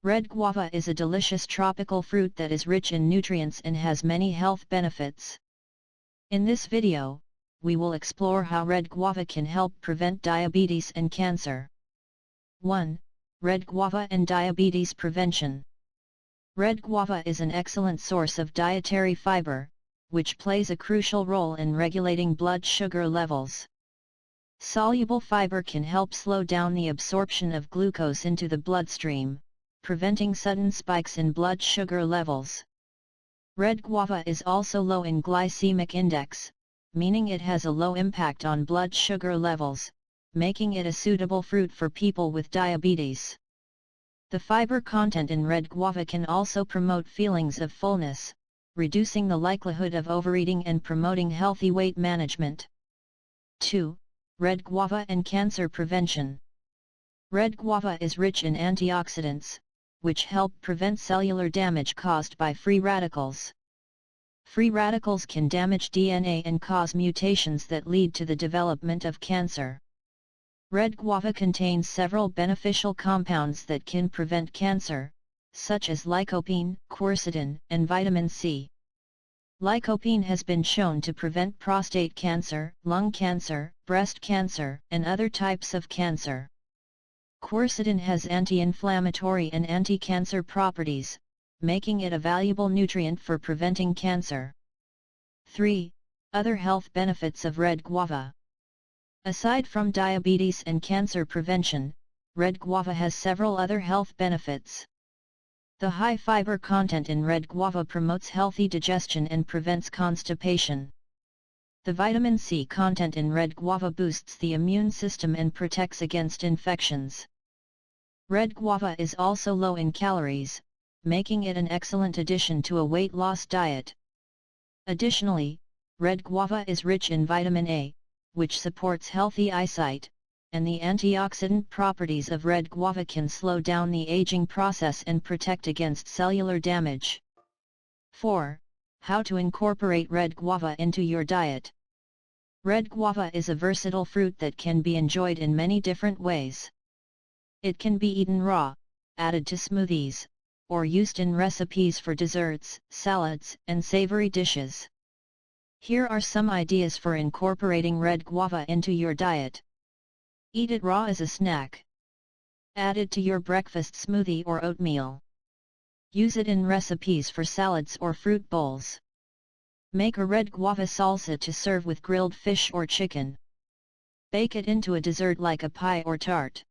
Red guava is a delicious tropical fruit that is rich in nutrients and has many health benefits. In this video, we will explore how red guava can help prevent diabetes and cancer. 1. Red guava and diabetes prevention. Red guava is an excellent source of dietary fiber, which plays a crucial role in regulating blood sugar levels. Soluble fiber can help slow down the absorption of glucose into the bloodstream, preventing sudden spikes in blood sugar levels. Red guava is also low in glycemic index, meaning it has a low impact on blood sugar levels, making it a suitable fruit for people with diabetes. The fiber content in red guava can also promote feelings of fullness, reducing the likelihood of overeating and promoting healthy weight management. 2. Red guava and cancer prevention. Red guava is rich in antioxidants, which help prevent cellular damage caused by free radicals. Free radicals can damage DNA and cause mutations that lead to the development of cancer. Red guava contains several beneficial compounds that can prevent cancer, such as lycopene, quercetin, and vitamin C. Lycopene has been shown to prevent prostate cancer, lung cancer, breast cancer, and other types of cancer. Quercetin has anti-inflammatory and anti-cancer properties, making it a valuable nutrient for preventing cancer. 3. Other health benefits of red guava. Aside from diabetes and cancer prevention, red guava has several other health benefits. The high fiber content in red guava promotes healthy digestion and prevents constipation. The vitamin C content in red guava boosts the immune system and protects against infections. Red guava is also low in calories, making it an excellent addition to a weight loss diet. Additionally, red guava is rich in vitamin A, which supports healthy eyesight, and the antioxidant properties of red guava can slow down the aging process and protect against cellular damage. 4. How to incorporate red guava into your diet. Red guava is a versatile fruit that can be enjoyed in many different ways. It can be eaten raw, added to smoothies, or used in recipes for desserts, salads, and savory dishes. Here are some ideas for incorporating red guava into your diet. Eat it raw as a snack. Add it to your breakfast smoothie or oatmeal. Use it in recipes for salads or fruit bowls. Make a red guava salsa to serve with grilled fish or chicken. Bake it into a dessert like a pie or tart.